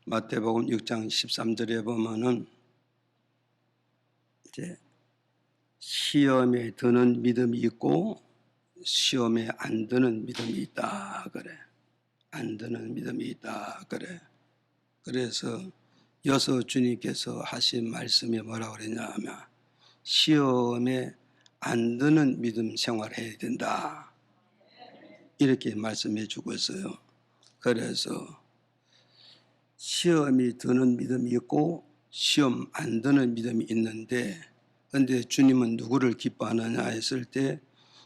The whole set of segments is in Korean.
마태복음 6장 13절에 보면은 이제 시험에 드는 믿음이 있고 시험에 안 드는 믿음이 있다 그래. 안 드는 믿음이 있다 그래. 그래서 여서 주님께서 하신 말씀이 뭐라고 그랬냐 하면 시험에 안 드는 믿음 생활해야 된다. 이렇게 말씀해 주고 있어요. 그래서 시험이 드는 믿음이 있고 시험 안 드는 믿음이 있는데, 근데 주님은 누구를 기뻐하느냐 했을 때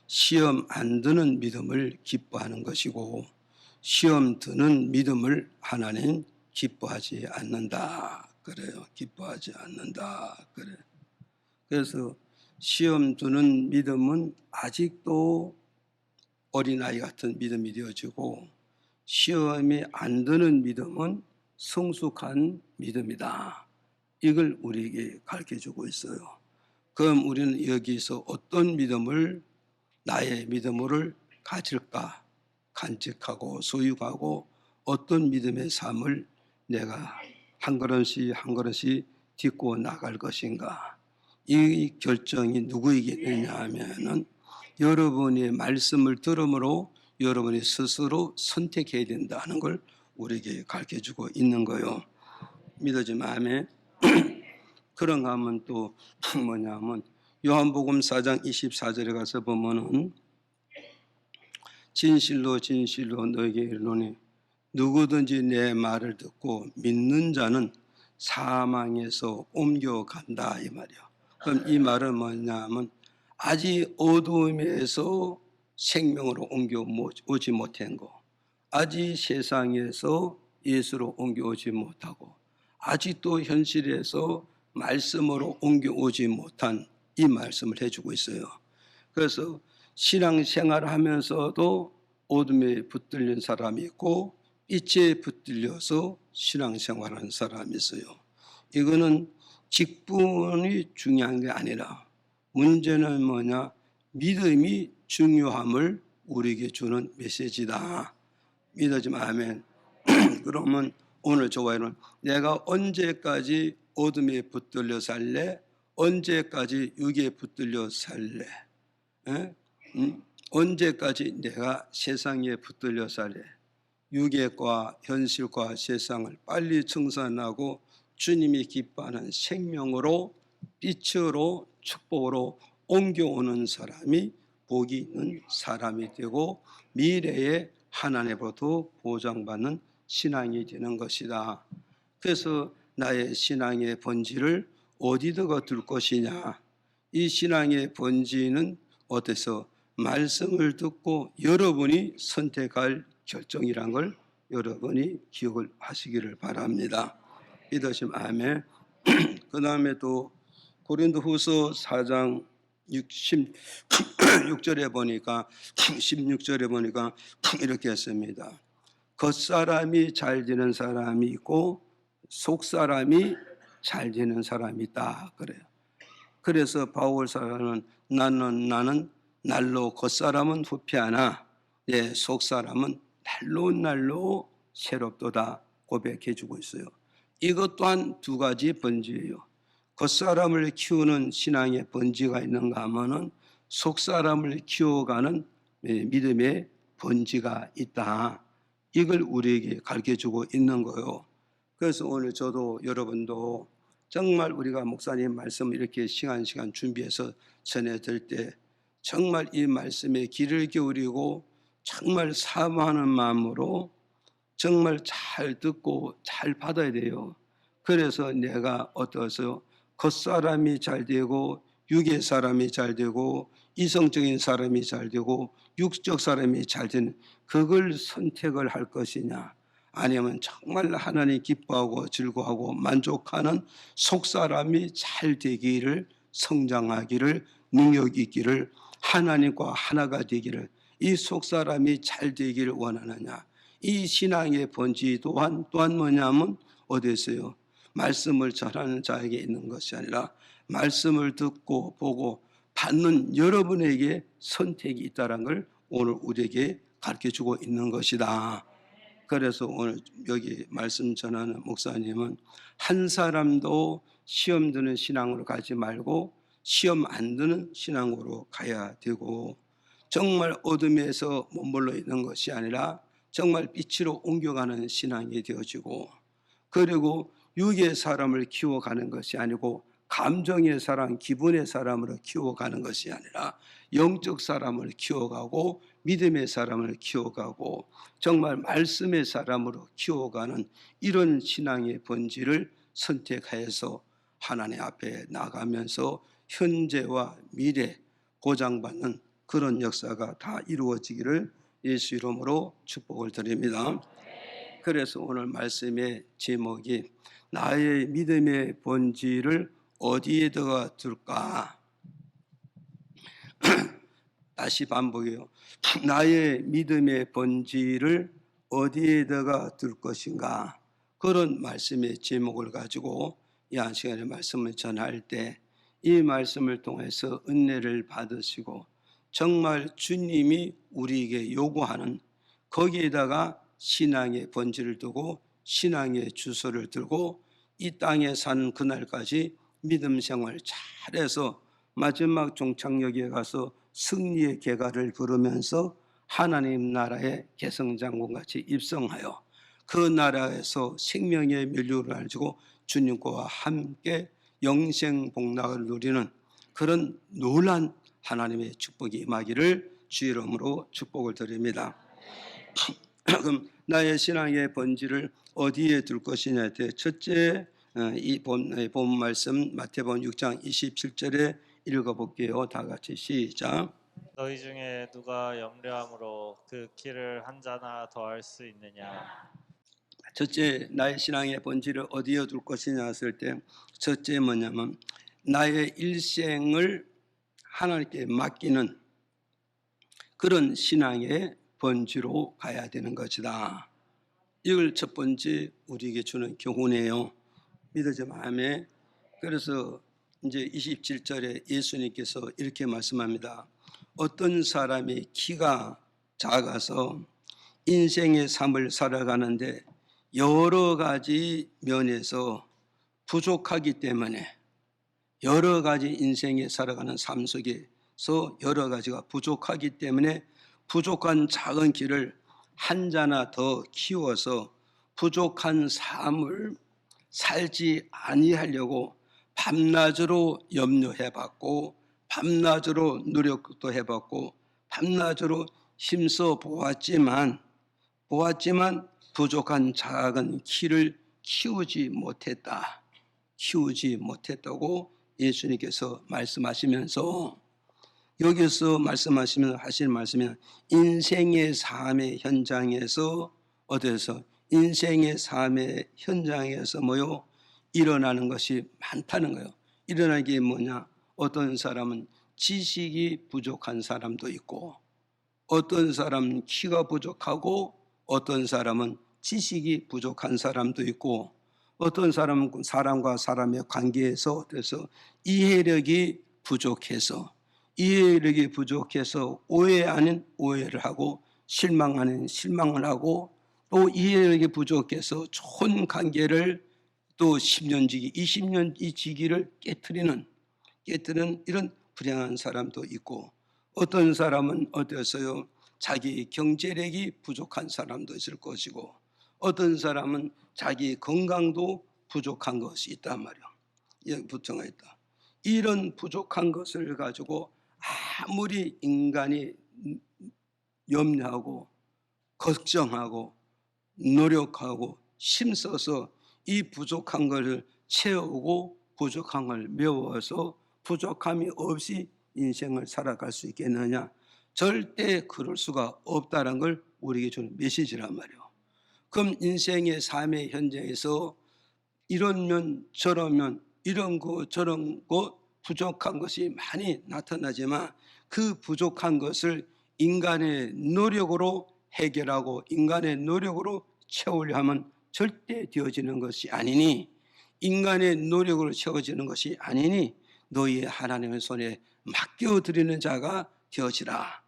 시험 안 드는 믿음을 기뻐하는 것이고 시험 드는 믿음을 하나님 기뻐하지 않는다 그래요. 기뻐하지 않는다 그래. 그래서 시험 드는 믿음은 아직도 어린아이 같은 믿음이 되어지고 시험이 안 드는 믿음은 성숙한 믿음이다. 이걸 우리에게 가르쳐주고 있어요. 그럼 우리는 여기서 어떤 믿음을 나의 믿음을 가질까? 간직하고 소유하고 어떤 믿음의 삶을 내가 한 걸음씩 한 걸음씩 딛고 나갈 것인가? 이 결정이 누구에게 있느냐 하면은 여러분의 말씀을 들음으로 여러분이 스스로 선택해야 된다는 걸 우리에게 가르쳐주고 있는 거요. 믿어지면 아멘. 그런가 하면 또 뭐냐면 요한복음 4장 24절에 가서 보면은 진실로 진실로 너에게 이르노니 누구든지 내 말을 듣고 믿는 자는 사망에서 옮겨간다 이 말이야. 그럼 이 말은 뭐냐면 아직 어둠에서 생명으로 옮겨오지 못한 거, 아직 세상에서 예수로 옮겨오지 못하고 아직도 현실에서 말씀으로 옮겨오지 못한 이 말씀을 해주고 있어요. 그래서 신앙생활을 하면서도 어둠에 붙들린 사람이 있고 빛에 붙들려서 신앙생활하는 사람이 있어요. 이거는 직분이 중요한 게 아니라 문제는 뭐냐? 믿음이 중요함을 우리에게 주는 메시지다. 믿어지면 아멘. 그러면 오늘 저와는 내가 언제까지 어둠에 붙들려 살래? 언제까지 육에 붙들려 살래? 언제까지 내가 세상에 붙들려 살래? 육의과 현실과 세상을 빨리 청산하고 주님이 기뻐하는 생명으로 빛으로 축복으로 옮겨오는 사람이 복이 있는 사람이 되고 미래에 하나님으로부터 보장받는 신앙이 되는 것이다. 그래서 나의 신앙의 본질을 어디다가 둘 것이냐? 이 신앙의 본질은 어디서 말씀을 듣고 여러분이 선택할 결정이란 걸 여러분이 기억을 하시기를 바랍니다. 믿으시면 아멘. 그 다음에 또 고린도후서 4장 16절에 보니까 16절에 보니까 이렇게 했습니다. 겉사람이 잘 되는 사람이 있고 속사람이 잘 되는 사람이 있다 그래요. 그래서 바울사는 나는 날로 겉사람은 후패하나 내 속사람은 날로 새롭도다 고백해 주고 있어요. 이것 또한 두 가지 번지예요. 겉사람을 키우는 신앙의 번지가 있는가 하면은 속사람을 키워가는 믿음의 번지가 있다. 이걸 우리에게 가르쳐 주고 있는 거예요. 그래서 오늘 저도 여러분도 정말 우리가 목사님 말씀을 이렇게 시간 준비해서 전해드릴 때 정말 이 말씀에 귀를 기울이고 정말 사모하는 마음으로 정말 잘 듣고 잘 받아야 돼요. 그래서 내가 어떠서 겉사람이 잘 되고 육의 사람이 잘 되고 이성적인 사람이 잘 되고 육적 사람이 잘 되는 그걸 선택을 할 것이냐, 아니면 정말 하나님 기뻐하고 즐거워하고 만족하는 속사람이 잘 되기를, 성장하기를, 능력 있기를, 하나님과 하나가 되기를, 이 속사람이 잘 되기를 원하느냐. 이 신앙의 본질 또한 뭐냐면 어디서요? 말씀을 전하는 자에게 있는 것이 아니라 말씀을 듣고 보고 받는 여러분에게 선택이 있다는 걸 오늘 우리에게 가르쳐주고 있는 것이다. 그래서 오늘 여기 말씀 전하는 목사님은 한 사람도 시험 드는 신앙으로 가지 말고 시험 안 드는 신앙으로 가야 되고, 정말 어둠에서 머물러 있는 것이 아니라 정말 빛으로 옮겨가는 신앙이 되어지고, 그리고 육의 사람을 키워가는 것이 아니고 감정의 사람, 기분의 사람으로 키워가는 것이 아니라 영적 사람을 키워가고 믿음의 사람을 키워가고 정말 말씀의 사람으로 키워가는 이런 신앙의 본질을 선택하여서 하나님 앞에 나가면서 현재와 미래 보장받는 그런 역사가 다 이루어지기를 예수 이름으로 축복을 드립니다. 그래서 오늘 말씀의 제목이 나의 믿음의 본질을 어디에다가 둘까? 다시 반복해요. 나의 믿음의 본질을 어디에다가 둘 것인가? 그런 말씀의 제목을 가지고 이 한 시간에 말씀을 전할 때 이 말씀을 통해서 은혜를 받으시고 정말 주님이 우리에게 요구하는 거기에다가 신앙의 본질을 두고 신앙의 주소를 들고 이 땅에 사는 그날까지 믿음 생활 잘해서 마지막 종착역에 가서 승리의 개가를 부르면서 하나님 나라의 계승장군같이 입성하여 그 나라에서 생명의 면류를 알고 주님과 함께 영생복락을 누리는 그런 놀란 하나님의 축복이 임하기를 주 이름으로 축복을 드립니다. 그럼 나의 신앙의 본질을 어디에 둘 것이냐에 대해 첫째 이 본 말씀 마태복음 6장 27절에 읽어볼게요. 다 같이 시작. 너희 중에 누가 염려함으로 그 길을 한 자나 더할 수 있느냐? 첫째 나의 신앙의 본질을 어디에 둘 것이냐 했을 때 첫째 뭐냐면 나의 일생을 하나님께 맡기는 그런 신앙의 본질로 가야 되는 것이다. 이걸 첫 번째 우리에게 주는 교훈이에요. 믿어지 마음에. 그래서 이제 27절에 예수님께서 이렇게 말씀합니다. 어떤 사람이 키가 작아서 인생의 삶을 살아가는데 여러 가지 면에서 부족하기 때문에 여러 가지 인생에 살아가는 삶 속에서 여러 가지가 부족하기 때문에 부족한 작은 길을 한 자나 더 키워서 부족한 삶을 살지 아니하려고 밤낮으로 염려해봤고 밤낮으로 노력도 해봤고 밤낮으로 힘써 보았지만 부족한 작은 키를 키우지 못했다고 예수님께서 말씀하시면서 여기서 말씀하시면 하시는 말씀은 인생의 삶의 현장에서 어디서 인생의 삶의 현장에서 뭐요? 일어나는 것이 많다는 거예요. 일어나는 게 뭐냐? 어떤 사람은 지식이 부족한 사람도 있고 어떤 사람은 키가 부족하고 어떤 사람은 지식이 부족한 사람도 있고 어떤 사람은 사람과 사람의 관계에서 그래서 이해력이 부족해서 오해 아닌 오해를 하고 실망 아닌 실망을 하고 또 이해력이 부족해서 좋은 관계를 또 10년 지기, 20년 이 지기를 깨트리는 이런 불행한 사람도 있고 어떤 사람은 어때서요? 자기 경제력이 부족한 사람도 있을 것이고 어떤 사람은 자기 건강도 부족한 것이 있단 말이야. 여기 부정가 있다. 이런 부족한 것을 가지고 아무리 인간이 염려하고 걱정하고 노력하고 힘써서 이 부족한 것을 채우고 부족한 걸 메워서 부족함이 없이 인생을 살아갈 수 있겠느냐? 절대 그럴 수가 없다는 걸 우리에게 주는 메시지란 말이에요. 그럼 인생의 삶의 현장에서 이런 면 저런 면 이런 거 저런 거 부족한 것이 많이 나타나지만 그 부족한 것을 인간의 노력으로 해결하고 인간의 노력으로 채우려 하면 절대 되어지는 것이 아니니 인간의 노력으로 채워지는 것이 아니니 너희 하나님의 손에 맡겨드리는 자가 되어지라.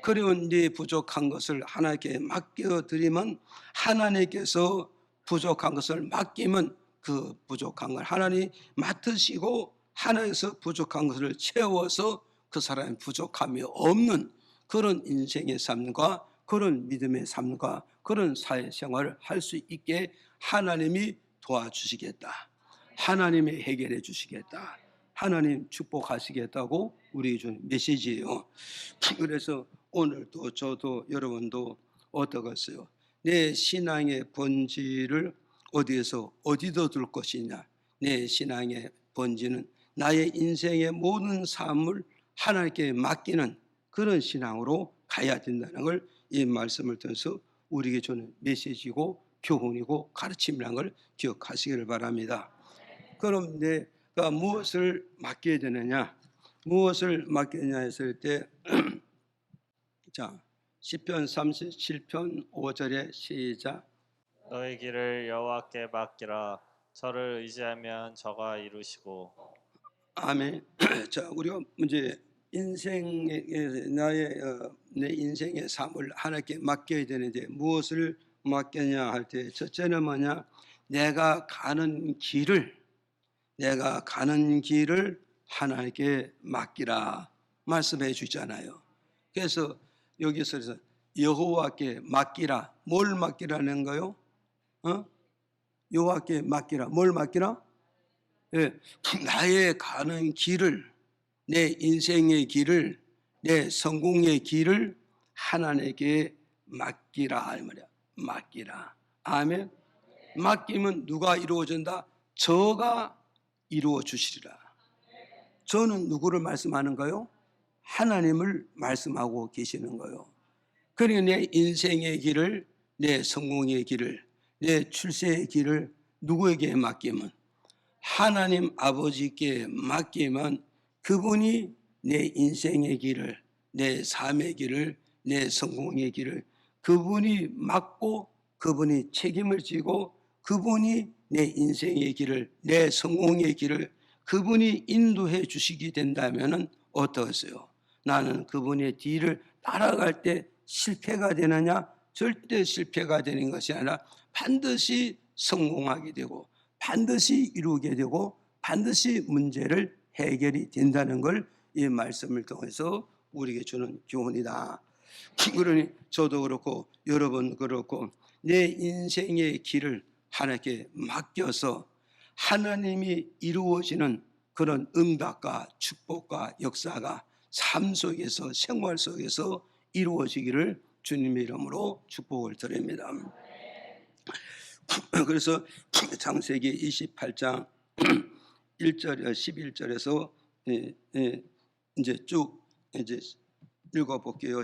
그리고 네 부족한 것을 하나님께 맡겨드리면 하나님께서 부족한 것을 맡기면 그 부족한 걸 하나님 맡으시고 하나님께서 부족한 것을 채워서 그 사람의 부족함이 없는 그런 인생의 삶과 그런 믿음의 삶과 그런 사회생활을 할 수 있게 하나님이 도와주시겠다. 하나님이 해결해 주시겠다. 하나님 축복하시겠다고 우리 주는 메시지예요. 그래서 오늘도 저도 여러분도 어떠겠어요? 내 신앙의 본질을 어디에서 어디다 둘 것이냐? 내 신앙의 본질은 나의 인생의 모든 삶을 하나님께 맡기는 그런 신앙으로 가야 된다는 걸 이 말씀을 통해서 우리에게 주는 메시지고 교훈이고 가르침이라는 걸 기억하시기를 바랍니다. 그럼 내가 무엇을 맡겨야 되느냐? 무엇을 맡기느냐 했을 때 자, 시편 37편 5절에 시작. 너의 길을 여호와께 맡기라. 저를 의지하면 저가 이루시고. 아멘. 자, 우리가 이제 인생의 내 인생의 삶을 하나님께 맡겨야 되는데 무엇을 맡겼냐 할 때 첫째는 뭐냐? 내가 가는 길을 하나님께 맡기라 말씀해 주잖아요. 그래서 여기서 여호와께 맡기라. 뭘 맡기라는 거요? 여호와께 맡기라. 뭘 맡기라? 예, 나의 가는 길을, 내 인생의 길을, 내 성공의 길을 하나님께 맡기라 이 말이야. 맡기라. 아멘. 맡기면 누가 이루어진다? 저가 이루어 주시리라. 저는 누구를 말씀하는 거요? 하나님을 말씀하고 계시는 거요. 그러니 내 인생의 길을, 내 성공의 길을, 내 출세의 길을 누구에게 맡기면? 하나님 아버지께 맡기면 그분이 내 인생의 길을, 내 삶의 길을, 내 성공의 길을 그분이 맡고 그분이 책임을 지고 그분이 내 인생의 길을, 내 성공의 길을 그분이 인도해 주시게 된다면 어떠세요? 나는 그분의 뒤를 따라갈 때 실패가 되느냐? 절대 실패가 되는 것이 아니라 반드시 성공하게 되고 반드시 이루게 되고 반드시 문제를 해결이 된다는 걸 이 말씀을 통해서 우리에게 주는 교훈이다. 그러니 저도 그렇고 여러분 그렇고 내 인생의 길을 하나님께 맡겨서 하나님이 이루어지는 그런 응답과 축복과 역사가 삶 속에서 생활 속에서 이루어지기를 주님의 이름으로 축복을 드립니다. 그래서 창세기 28장 1절 11절에서 이제 쭉 이제 읽어볼게요.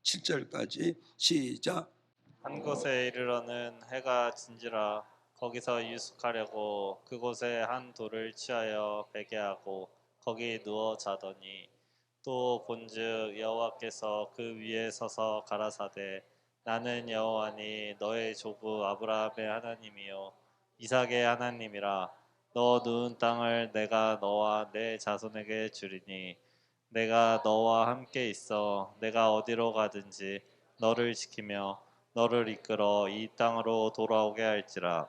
7절까지 시작. 한 곳에 이르러는 해가 진지라. 거기서 유숙하려고 그곳에 한 돌을 취하여 베게 하고 거기 누워 자더니 또 본즉 여호와께서 그 위에 서서 가라사대 나는 여호와니 너의 조부 아브라함의 하나님이요 이삭의 하나님이라. 너 누운 땅을 내가 너와 내 자손에게 주리니 내가 너와 함께 있어 내가 어디로 가든지 너를 지키며 너를 이끌어 이 땅으로 돌아오게 할지라.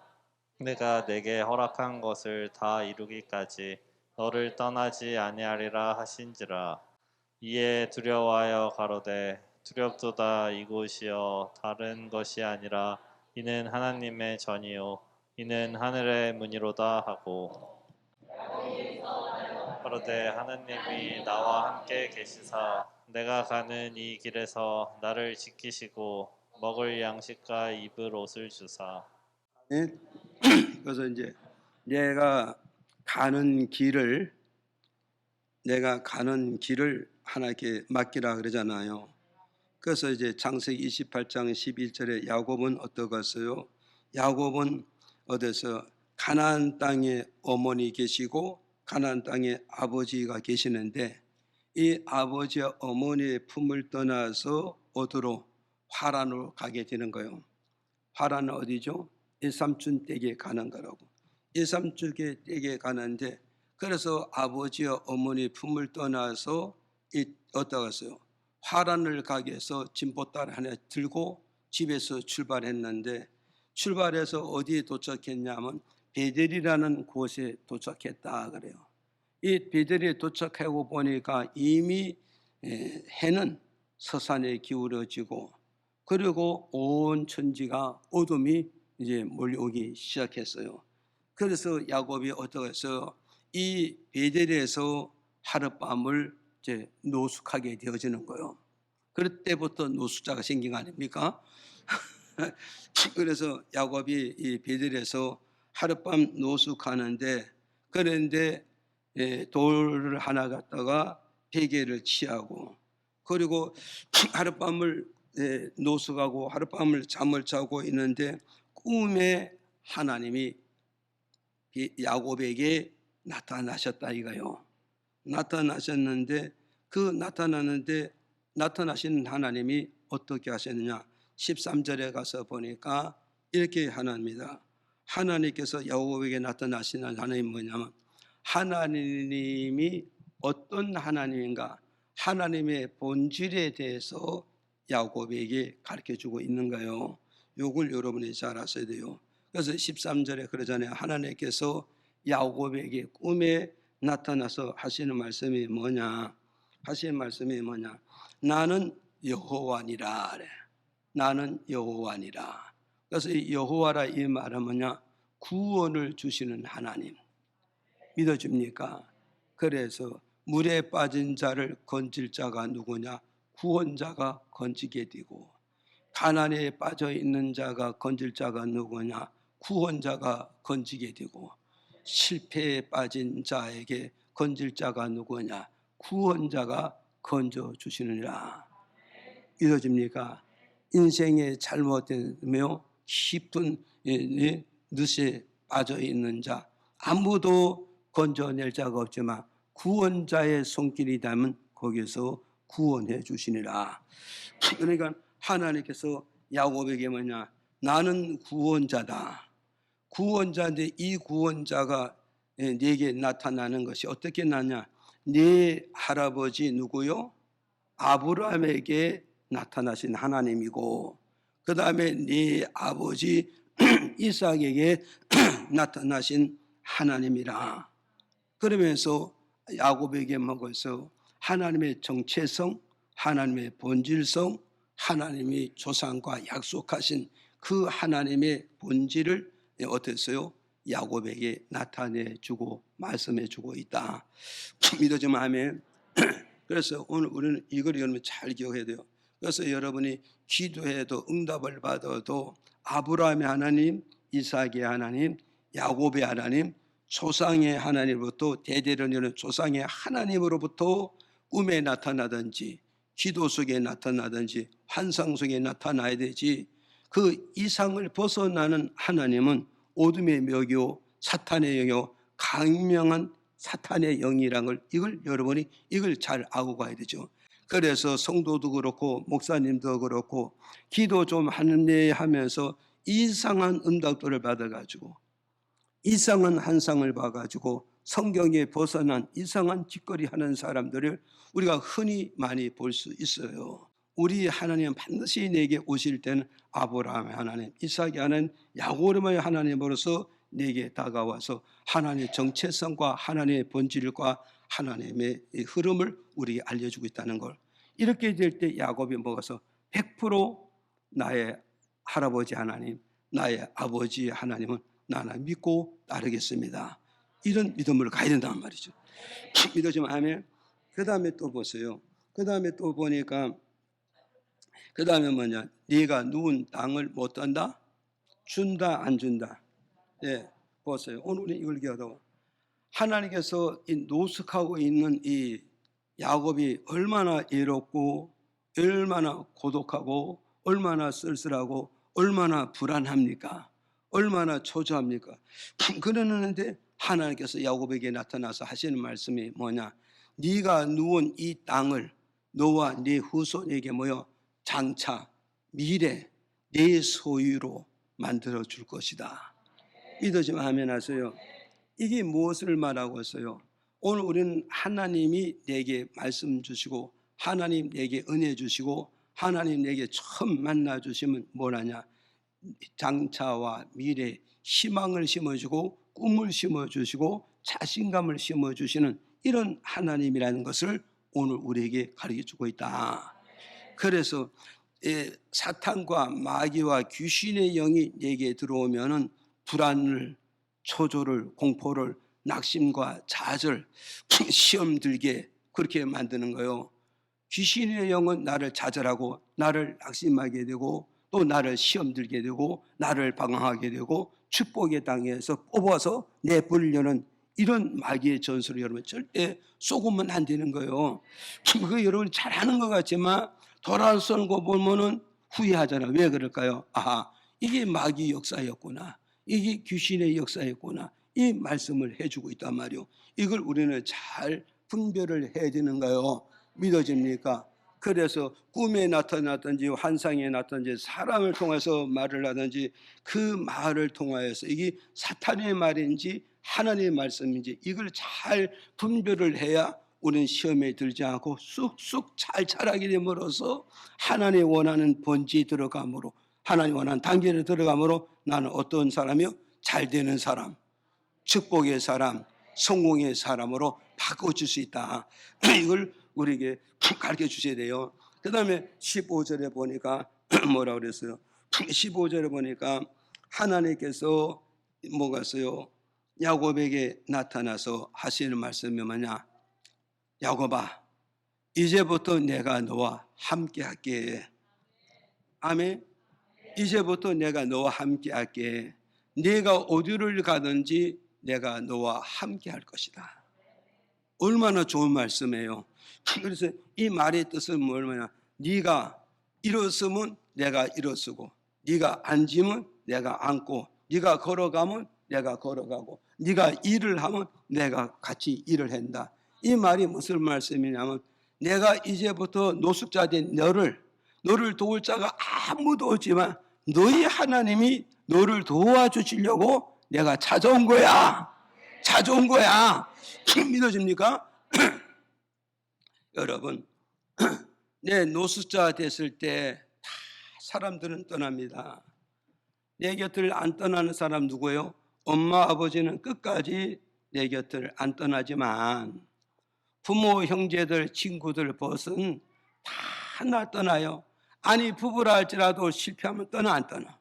내가 내게 허락한 것을 다 이루기까지 너를 떠나지 아니하리라 하신지라. 이에 두려워하여 가로되 두렵도다. 이곳이여 다른 것이 아니라 이는 하나님의 전이요 이는 하늘의 문이로다 하고 가로되 하나님이 나와 함께 계시사 내가 가는 이 길에서 나를 지키시고 먹을 양식과 입을 옷을 주사. 그래서 이제 내가 가는 길을 하나님께 맡기라 그러잖아요. 그래서 이제 창세기 28장 11절에 야곱은 어떠겠어요? 야곱은 어디서 가나안 땅에 어머니 계시고 가나안 땅에 아버지가 계시는데 이 아버지와 어머니의 품을 떠나서 어디로? 하란으로 가게 되는 거예요. 하란은 어디죠? 일삼촌 댁에 가는 거라고. 일삼촌 댁에 가는데 그래서 아버지와 어머니 품을 떠나서 어떠겠어요? 화란을 가게 해서 진보따를 하나 들고 집에서 출발했는데 출발해서 어디에 도착했냐면 베델이라는 곳에 도착했다 그래요. 이 베델에 도착하고 보니까 이미 해는 서산에 기울어지고 그리고 온 천지가 어둠이 이제 몰려오기 시작했어요. 그래서 야곱이 어떻게 해서 이 베델에서 하룻밤을 이제 노숙하게 되어지는 거예요. 그럴 때부터 노숙자가 생긴 거 아닙니까? 그래서 야곱이 이 베델에서 하룻밤 노숙하는데 그런데 돌을 하나 갖다가 베개를 취하고 그리고 하룻밤을 노숙하고 하룻밤을 잠을 자고 있는데 꿈에 하나님이 야곱에게 나타나셨다 이거요. 나타나셨는데 그 나타나신 하나님이 어떻게 하셨느냐? 13절에 가서 보니까 이렇게 하나입니다. 하나님께서 야곱에게 나타나신 하나님이 뭐냐면 하나님이 어떤 하나님인가? 하나님의 본질에 대해서 야곱에게 가르쳐주고 있는가요? 이걸 여러분이 잘 아셔야 돼요. 그래서 13절에 그러잖아요. 하나님께서 야곱에게 꿈에 나타나서 하시는 말씀이 뭐냐? 하시는 말씀이 뭐냐? 나는 여호와니라 그래. 나는 여호와니라. 그래서 이 여호와라 이 말은 뭐냐? 구원을 주시는 하나님. 믿어집니까? 그래서 물에 빠진 자를 건질 자가 누구냐? 구원자가 건지게 되고 가난에 빠져 있는 자가 건질 자가 누구냐? 구원자가 건지게 되고 실패에 빠진 자에게 건질 자가 누구냐? 구원자가 건져 주시느니라. 믿어집니까? 인생에 잘못되며 깊은 늪에 빠져 있는 자 아무도 건져낼 자가 없지만 구원자의 손길이 닿으면 거기서 구원해 주시니라. 그러니까 하나님께서 야곱에게 뭐냐? 나는 구원자다. 구원자인데 이 구원자가 네게 나타나는 것이 어떻게 나냐? 네 할아버지 누구요? 아브라함에게 나타나신 하나님이고 그 다음에 네 아버지 이삭에게 나타나신 하나님이라. 그러면서 야곱에게 먹어서 하나님의 정체성, 하나님의 본질성, 하나님이 조상과 약속하신 그 하나님의 본질을 어땠어요? 야곱에게 나타내주고 말씀해주고 있다. 믿어지면 아멘. 그래서 오늘 우리는 이걸 여러분 잘 기억해야 돼요. 그래서 여러분이 기도해도 응답을 받아도 아브라함의 하나님, 이삭의 하나님, 야곱의 하나님, 조상의 하나님으로부터 대대로 이어는 조상의 하나님으로부터 꿈에 나타나든지 기도 속에 나타나든지 환상 속에 나타나야 되지. 그 이상을 벗어나는 하나님은 어둠의 묘교, 사탄의 영이요 강명한 사탄의 영이란 걸 이걸 여러분이 이걸 잘 알고 가야 되죠. 그래서 성도도 그렇고 목사님도 그렇고 기도 좀 하는데 하면서 이상한 응답들을 받아가지고 이상한 환상을 봐가지고 성경에 벗어난 이상한 짓거리 하는 사람들을 우리가 흔히 많이 볼 수 있어요. 우리 하나님은 반드시 내게 오실 때는 아브라함의 하나님, 이삭의 하나님, 야곱의 하나님으로서 내게 다가와서 하나님의 정체성과 하나님의 본질과 하나님의 흐름을 우리에게 알려주고 있다는 걸. 이렇게 될 때 야곱이 먹어서 100% 나의 할아버지 하나님, 나의 아버지 하나님은 나는 믿고 따르겠습니다. 이런 믿음으로 가야 된단 말이죠. 믿어지면 아멘. 그 다음에 또 보세요. 그 다음에 또 보니까 그 다음에 뭐냐? 네가 누운 땅을 못 떤다? 준다 안 준다? 네, 보세요. 오늘 우리 이걸 기억하고 하나님께서 이 노숙하고 있는 이 야곱이 얼마나 외롭고 얼마나 고독하고 얼마나 쓸쓸하고 얼마나 불안합니까? 얼마나 초조합니까? 그러는데 하나님께서 야곱에게 나타나서 하시는 말씀이 뭐냐? 네가 누운 이 땅을 너와 네 후손에게 뭐요? 장차 미래 내 소유로 만들어 줄 것이다. 믿어지면 아멘 하세요. 이게 무엇을 말하고 있어요? 오늘 우리는 하나님이 내게 말씀 주시고 하나님 내게 은혜 주시고 하나님 내게 처음 만나 주시면 뭐라냐? 장차와 미래 희망을 심어주고 꿈을 심어주시고 자신감을 심어주시는 이런 하나님이라는 것을 오늘 우리에게 가르쳐주고 있다. 그래서 사탄과 마귀와 귀신의 영이 내게 들어오면은 불안을, 초조를, 공포를, 낙심과 좌절, 시험 들게 그렇게 만드는 거예요. 귀신의 영은 나를 좌절하고 나를 낙심하게 되고 또 나를 시험 들게 되고 나를 방황하게 되고 축복의 땅에서 뽑아서 내버리려는 이런 마귀의 전술을 여러분 절대 쏘고면 안 되는 거예요. 그거 여러분 잘하는 것 같지만 돌아서는 거 보면은 후회하잖아. 왜 그럴까요? 아하, 이게 마귀 역사였구나. 이게 귀신의 역사였구나. 이 말씀을 해주고 있단 말이요. 이걸 우리는 잘 분별을 해야 되는 거예요. 믿어집니까? 그래서 꿈에 나타났든지 환상에 나타든지 사람을 통해서 말을 하든지 그 말을 통하여서 이게 사탄의 말인지 하나님의 말씀인지 이걸 잘 분별을 해야 우리는 시험에 들지 않고 쑥쑥 잘 자라게 됨으로써 하나님이 원하는 번지에 들어감으로 하나님 원하는 단계에 들어감으로 나는 어떤 사람이요? 잘 되는 사람, 축복의 사람, 성공의 사람으로 바꿔줄 수 있다. 이걸 우리에게 가르쳐 주셔야 돼요. 그 다음에 15절에 보니까 뭐라 그랬어요? 15절에 보니까 하나님께서 뭐가 있어요? 야곱에게 나타나서 하시는 말씀이 뭐냐? 야곱아, 이제부터 내가 너와 함께 할게. 아멘. 이제부터 내가 너와 함께 할게. 네가 어디를 가든지 내가 너와 함께 할 것이다. 얼마나 좋은 말씀이에요. 그래서 이 말의 뜻은 뭐냐? 네가 일어서면 내가 일어서고, 네가 앉으면 내가 앉고, 네가 걸어가면 내가 걸어가고, 네가 일을 하면 내가 같이 일을 한다. 이 말이 무슨 말씀이냐면 내가 이제부터 노숙자 된 너를 도울 자가 아무도 없지만 너희 하나님이 너를 도와주시려고 내가 찾아온 거야. 찾아온 거야. 믿어집니까? 여러분, 내 노숙자 됐을 때 다 사람들은 떠납니다. 내 곁을 안 떠나는 사람 누구예요? 엄마 아버지는 끝까지 내 곁을 안 떠나지만 부모 형제들 친구들 벗은 다 나 떠나요. 아니 부부라 할지라도 실패하면 떠나 안 떠나?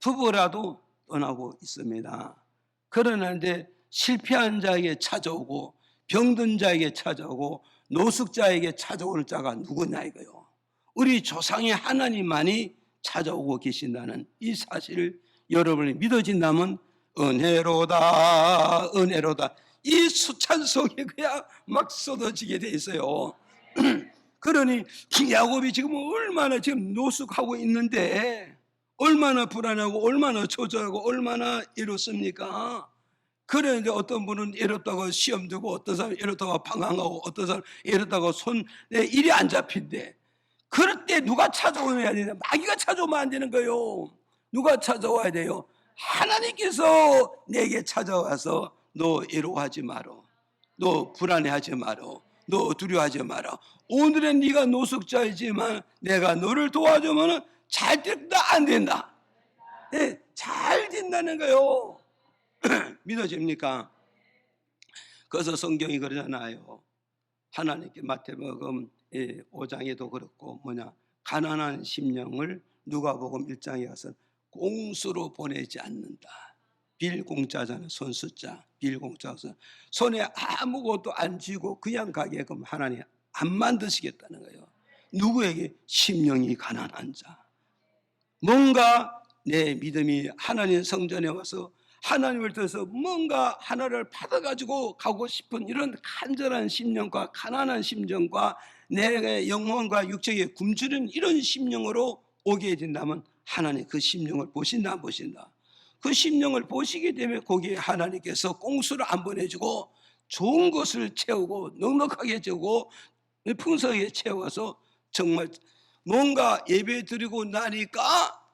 부부라도 떠나고 있습니다. 그러는데 실패한 자에게 찾아오고 병든 자에게 찾아오고 노숙자에게 찾아오는 자가 누구냐 이거요. 우리 조상의 하나님만이 찾아오고 계신다는 이 사실을 여러분이 믿어진다면 은혜로다 은혜로다 이 수찬 속에 그냥 막 쏟아지게 돼 있어요. 그러니 야곱이 지금 얼마나 지금 노숙하고 있는데 얼마나 불안하고 얼마나 초조하고 얼마나 이렇습니까? 그런데 어떤 분은 이렇다고 시험 두고 어떤 사람은 이렇다고 방황하고 어떤 사람은 이렇다고 손에 일이 안 잡힌대. 그럴 때 누가 찾아오면 되냐? 마귀가 찾아오면 안 되는 거예요. 누가 찾아와야 돼요? 하나님께서 내게 찾아와서 너 애로워하지 마라. 너 불안해하지 마라. 너 두려워하지 마라. 오늘은 네가 노숙자이지만 내가 너를 도와주면 잘 된다 안 된다? 네, 잘 된다는 거예요. 믿어집니까? 그래서 성경이 그러잖아요. 하나님께 마태복음 5장에도 그렇고 뭐냐 가난한 심령을 누가복음 1장에 가서 공수로 보내지 않는다. 빌공짜잖아요. 손수자 빌공짜서 손에 아무것도 안 쥐고 그냥 가게끔 하나님 안 만드시겠다는 거예요. 누구에게? 심령이 가난한 자. 뭔가 내 믿음이 하나님 성전에 와서 하나님을 통해서 뭔가 하나를 받아가지고 가고 싶은 이런 간절한 심령과 가난한 심정과 내 영혼과 육체에 굶주린 이런 심령으로 오게 된다면 하나님 그 심령을 보신다 안 보신다? 그 심령을 보시게 되면 거기에 하나님께서 꽁수를 안 보내주고 좋은 것을 채우고 넉넉하게 채우고 풍성하게 채워서 정말 뭔가 예배 드리고 나니까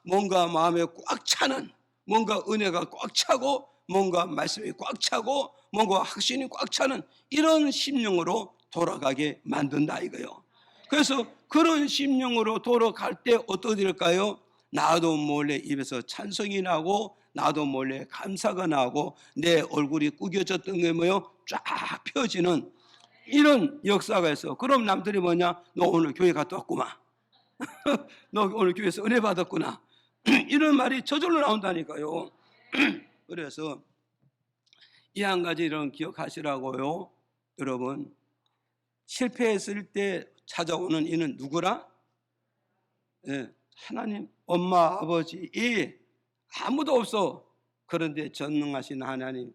뭔가 마음에 꽉 차는 뭔가 은혜가 꽉 차고 뭔가 말씀이 꽉 차고 뭔가 확신이 꽉 차는 이런 심령으로 돌아가게 만든다 이거요. 그래서 그런 심령으로 돌아갈 때 어떻게 될까요? 나도 몰래 입에서 찬송이 나고 나도 몰래 감사가 나고 내 얼굴이 구겨졌던 게 뭐요? 쫙 펴지는 이런 역사가 있어. 그럼 남들이 뭐냐? 너 오늘 교회 갔다 왔구만. 너 오늘 교회에서 은혜 받았구나. 이런 말이 저절로 나온다니까요. 그래서 이 한 가지 이런 기억하시라고요. 여러분, 실패했을 때 찾아오는 이는 누구라? 예, 하나님, 엄마, 아버지, 아무도 없어. 그런데 전능하신 하나님,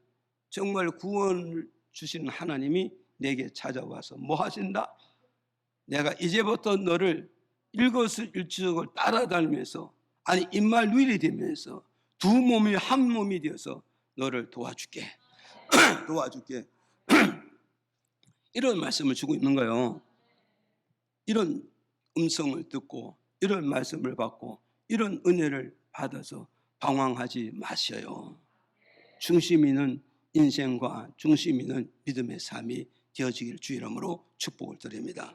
정말 구원을 주시는 하나님이 내게 찾아와서 뭐 하신다? 내가 이제부터 너를 일거수일투족을 따라다니면서, 아니 입말 누일이 되면서 두 몸이 한 몸이 되어서 너를 도와줄게. 도와줄게. 이런 말씀을 주고 있는 거예요. 이런 음성을 듣고 이런 말씀을 받고 이런 은혜를 받아서 방황하지 마셔요. 중심 있는 인생과 중심 있는 믿음의 삶이 되어지기를 주 이름으로 축복을 드립니다.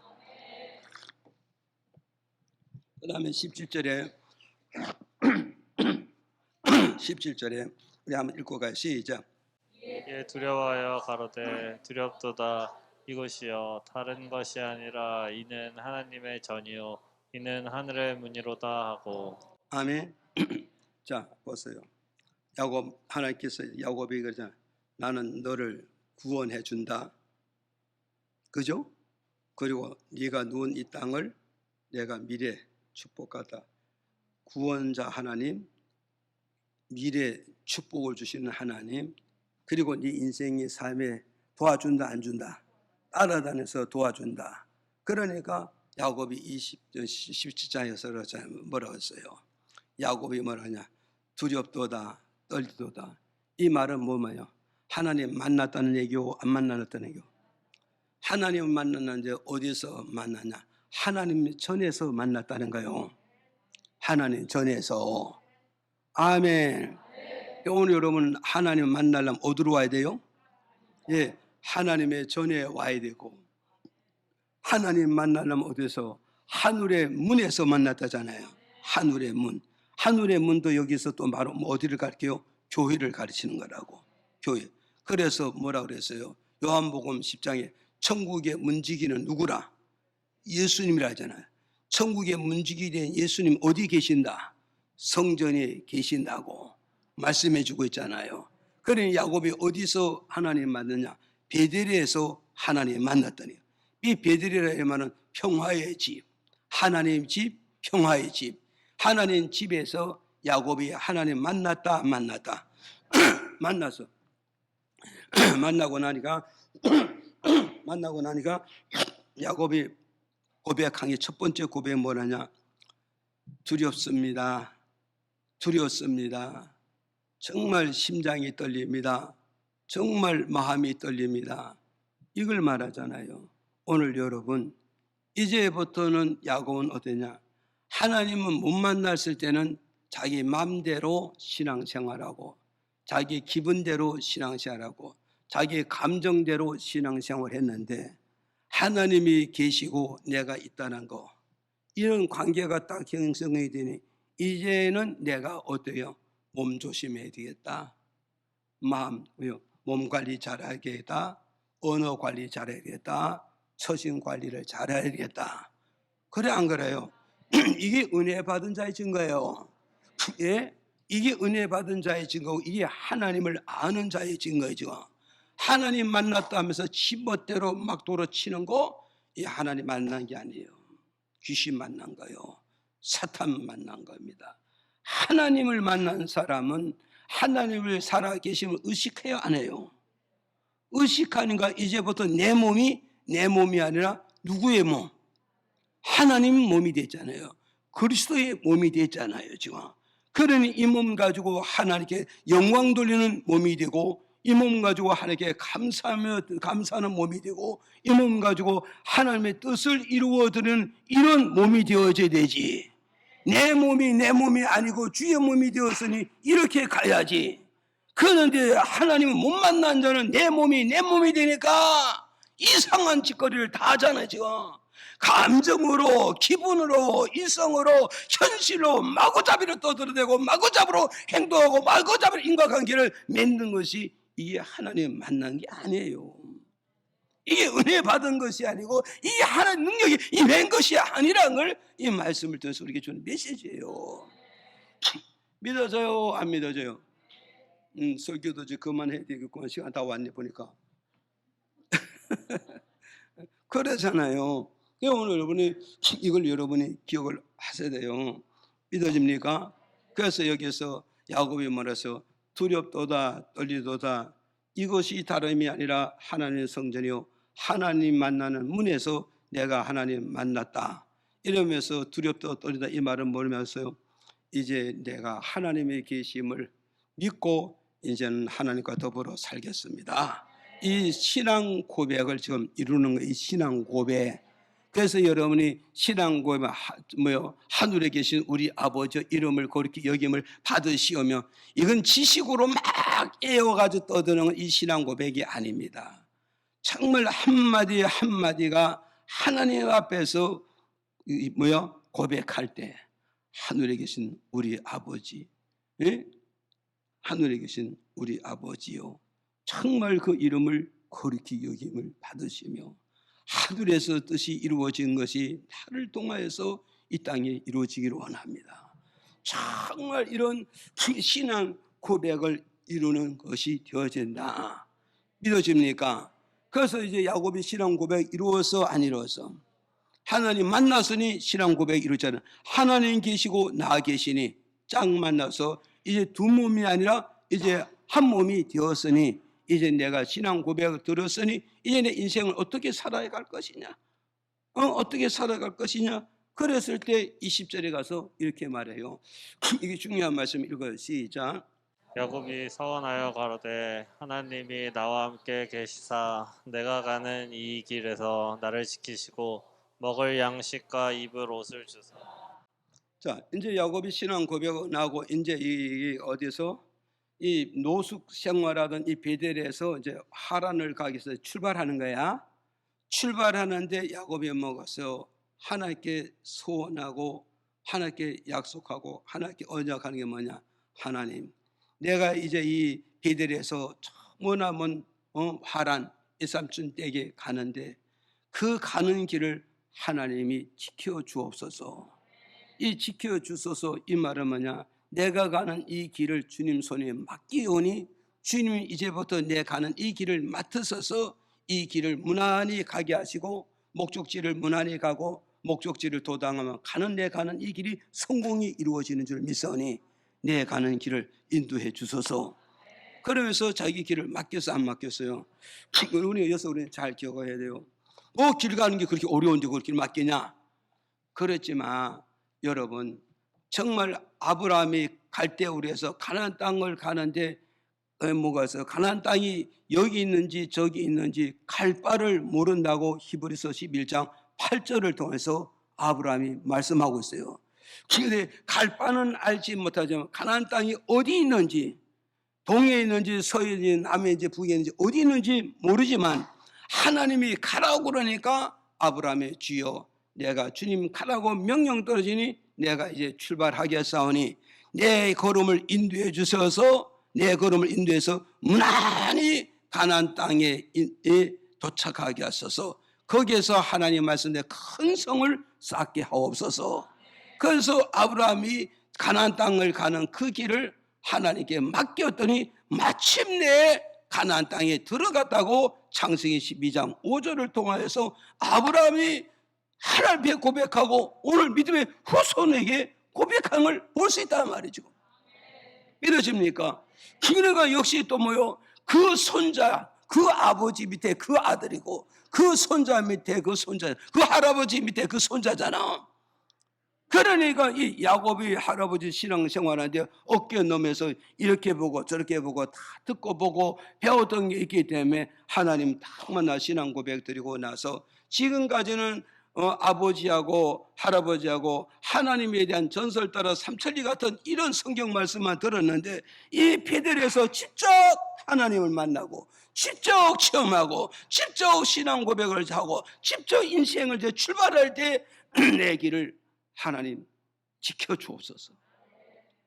그 다음에 17절에 17절에 우리 한번 읽고 가요. 시작. 예, 두려워하여 가로되 두렵도다. 이것이요 다른 것이 아니라 이는 하나님의 전이요 이는 하늘의 문이로다 하고. 아멘. 자, 보세요. 야곱, 하나님께서 야곱이 그러잖아. 나는 너를 구원해 준다. 그죠? 그리고 네가 누운 이 땅을 내가 미래 축복하다. 구원자 하나님, 미래 축복을 주시는 하나님, 그리고 네 인생의 삶에 도와준다 안 준다. 따라다녀서 도와준다. 그러니까 야곱이 17장에서 뭐라고 했어요? 야곱이 뭐라냐? 두렵도다, 떨리도다. 이 말은 뭐예요? 하나님 만났다는 얘기고 안 만났다는 얘기고. 하나님 만났는데 어디서 만났냐? 하나님 전에서 만났다는 거예요. 하나님 전에서. 아멘. 오늘 여러분 하나님 만나려면 어디로 와야 돼요? 예, 하나님의 전에 와야 되고, 하나님 만나려면 어디서? 하늘의 문에서 만났다잖아요. 하늘의 문. 하늘의 문도 여기서 또 바로 어디를 가르쳐요? 교회를 가르치는 거라고. 교회. 그래서 뭐라 그랬어요? 요한복음 10장에 천국의 문지기는 누구라? 예수님이라 하잖아요. 천국의 문지기 된 예수님 어디 계신다? 성전에 계신다고 말씀해 주고 있잖아요. 그러니 야곱이 어디서 하나님 만났냐? 베델에서 하나님 만났더니, 이 베델이라 하면은 평화의 집, 하나님 집, 평화의 집. 하나님 집에서 야곱이 하나님 만났다 안 만났다? 만나서 만나고 나니까 야곱이 고백한 게 첫 번째 고백이 뭐냐냐? 두렵습니다. 두렵습니다. 정말 심장이 떨립니다. 정말 마음이 떨립니다. 이걸 말하잖아요. 오늘 여러분, 이제부터는 야곱은 어떠냐? 하나님은 못 만났을 때는 자기 마음대로 신앙생활하고, 자기 기분대로 신앙생활하고, 자기 감정대로 신앙생활을 했는데, 하나님이 계시고 내가 있다는 거, 이런 관계가 딱 형성이 되니 이제는 내가 어때요? 몸 조심해야 되겠다. 몸 관리 잘해야겠다. 언어 관리 잘해야겠다. 처신 관리를 잘해야겠다. 그래 안 그래요? 이게 은혜 받은 자의 증거예요. 예? 이게 은혜 받은 자의 증거고, 이게 하나님을 아는 자의 증거이죠. 하나님 만났다 하면서 지멋대로 막 돌아치는 거, 이 하나님 만난 게 아니에요. 귀신 만난 거요. 사탄 만난 겁니다. 하나님을 만난 사람은 하나님을 살아계심을 의식해요, 안 해요? 의식하니까 이제부터 내 몸이 내 몸이 아니라 누구의 몸? 하나님 몸이 됐잖아요. 그리스도의 몸이 됐잖아요, 지금. 그러니 이 몸 가지고 하나님께 영광 돌리는 몸이 되고, 이 몸 가지고 하나님께 감사하는 몸이 되고, 이 몸 가지고 하나님의 뜻을 이루어드리는 이런 몸이 되어져야 되지. 내 몸이 아니고 주의 몸이 되었으니 이렇게 가야지. 그런데 하나님을 못 만난 자는 내 몸이 되니까 이상한 짓거리를 다 하잖아요, 지금. 감정으로, 기분으로, 이성으로, 현실로 마구잡이로 떠들어대고 마구잡이로 행동하고 마구잡이로 인과관계를 맺는 것이 이게 하나님 만난 게 아니에요. 이게 은혜 받은 것이 아니고 이게 하나님 능력이 임한 것이 아니라는 걸 이 말씀을 통해서 우리에게 주는 메시지예요. 믿어져요? 안 믿어져요? 설교도 이제 그만해야 되겠구만. 시간 다 왔네 보니까. 그러잖아요. 오늘 여러분이 이걸 여러분이 기억을 하셔야 돼요. 믿어집니까? 그래서 여기서 야곱이 말해서 두렵도다 떨리도다 이것이 다름이 아니라 하나님의 성전이요 하나님 만나는 문에서 내가 하나님 만났다. 이러면서 두렵다 떨리다 이 말은 뭐냐면서요. 이제 내가 하나님의 계심을 믿고 이제는 하나님과 더불어 살겠습니다. 이 신앙 고백을 지금 이루는 거예요. 이 신앙 고백. 그래서 여러분이 신앙 고백 뭐요? 하늘에 계신 우리 아버지 이름을 그렇게 여김을 받으시오며 이건 지식으로 막 애워가지고 떠드는 이 신앙 고백이 아닙니다. 정말 한마디 한마디가 하나님 앞에서 고백할 때 하늘에 계신 우리 아버지, 예? 하늘에 계신 우리 아버지요. 정말 그 이름을 거룩히 여김을 받으시며 하늘에서 뜻이 이루어진 것이 나를 통하여서 이 땅에 이루어지기를 원합니다. 정말 이런 신앙 고백을 이루는 것이 되어진다. 믿어집니까? 그래서 이제 야곱이 신앙 고백 이루어서 안 이루어서 하나님 만났으니 신앙 고백 이루잖아요. 하나님 계시고 나 계시니 짝 만나서 이제 두 몸이 아니라 이제 한 몸이 되었으니 이제 내가 신앙 고백을 들었으니 이제 내 인생을 어떻게 살아갈 것이냐? 어떻게 살아갈 것이냐? 그랬을 때 20절에 가서 이렇게 말해요. 이게 중요한 말씀 읽어요. 시작. 야곱이 서원하여 가로되 하나님이 나와 함께 계시사 내가 가는 이 길에서 나를 지키시고 먹을 양식과 입을 옷을 주사. 자, 이제 야곱이 신앙 고백을 하고 이제 이 어디서 이 노숙 생활하던 이 베델에서 이제 하란을 가기 위해서 출발하는 거야. 출발하는데 야곱이 먹어서 하나님께 소원하고 하나님께 약속하고 하나님께 언약하는 게 뭐냐? 하나님, 내가 이제 이 베델에서 머나먼 하란 이삼촌 댁에 가는데 그 가는 길을 하나님이 지켜 주옵소서. 이 지켜 주소서 이 말은 뭐냐? 내가 가는 이 길을 주님 손에 맡기오니 주님이 이제부터 내 가는 이 길을 맡으셔서 이 길을 무난히 가게 하시고 목적지를 무난히 가고 목적지를 도당하면 가는 내 가는 이 길이 성공이 이루어지는 줄 믿사오니 내 가는 길을 인도해 주소서. 그러면서 자기 길을 맡겼어 안 맡겼어요? 우리 여기서 우리는 잘 기억해야 돼요. 길 가는 게 그렇게 어려운데 그걸 길 맡기냐? 그렇지만 여러분 정말 아브라함이 갈대우르에서 가나안 땅을 가는데 뭐가 있어요? 가나안 땅이 여기 있는지 저기 있는지 갈 바를 모른다고 히브리서 11장 8절을 통해서 아브라함이 말씀하고 있어요. 그런데 갈 바는 알지 못하지만 가나안 땅이 어디 있는지 동해에 있는지 서해에 있는지 남해에 있는지 북에 있는지 어디 있는지 모르지만 하나님이 가라고 그러니까 아브라함의 주여 내가 주님 가라고 명령 떨어지니 내가 이제 출발하겠사오니 내 걸음을 인도해 주셔서 내 걸음을 인도해서 무난히 가나안 땅에 도착하게 하소서. 거기에서 하나님 말씀대 큰 성을 쌓게 하옵소서. 그래서 아브라함이 가나안 땅을 가는 그 길을 하나님께 맡겼더니 마침내 가나안 땅에 들어갔다고 창세기 12장 5절을 통하여서 아브라함이 하나님께 고백하고 오늘 믿음의 후손에게 고백한 걸 볼 수 있다는 말이죠. 믿어집니까? 그러니까 역시 또 뭐요? 그 손자, 그 아버지 밑에 그 아들이고 그 손자 밑에 그 손자, 그 할아버지 밑에 그 손자잖아. 그러니까 이 야곱이 할아버지 신앙생활하는데 어깨 넘에서 이렇게 보고 저렇게 보고 다 듣고 보고 배웠던 게 있기 때문에 하나님 딱 만나 신앙 고백 드리고 나서 지금까지는 아버지하고 할아버지하고 하나님에 대한 전설 따라 삼천리 같은 이런 성경 말씀만 들었는데 이 베델에서 직접 하나님을 만나고 직접 체험하고 직접 신앙 고백을 하고 직접 인생을 이제 출발할 때 내 길을 하나님 지켜주옵소서.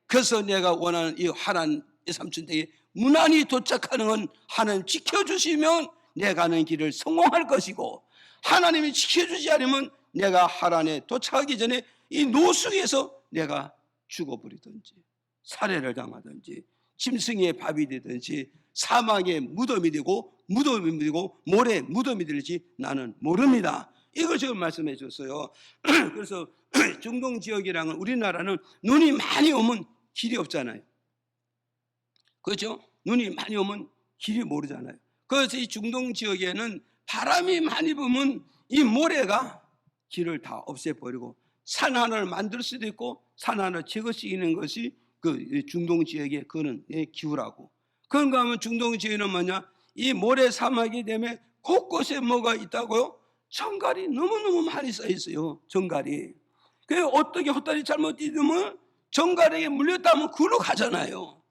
그래서 내가 원하는 이 하나님 이 삼천대에 무난히 도착하는 건 하나님 지켜주시면 내가 가는 길을 성공할 것이고, 하나님이 지켜주지 않으면 내가 하란에 도착하기 전에 이 노숙에서 내가 죽어버리든지 살해를 당하든지 짐승의 밥이 되든지 사막의 무덤이 되고 모래 무덤이 될지 나는 모릅니다. 이걸 지금 말씀해 줬어요. 그래서 중동 지역이랑은 우리나라는 눈이 많이 오면 길이 없잖아요. 그렇죠? 눈이 많이 오면 길이 모르잖아요. 그래서 이 중동 지역에는 바람이 많이 부면 이 모래가 길을 다 없애버리고 산 하나를 만들 수도 있고 산 하나를 제거시키는 것이 그 중동 지역의 그는 기후라고. 그런가 하면 중동 지역에는 뭐냐? 이 모래 사막이 되면 곳곳에 뭐가 있다고요? 정갈이 너무너무 많이 쌓여 있어요. 정갈이. 그래서 어떻게 헛다리 잘못 뛰면 정갈에게 물렸다면 그로 가잖아요.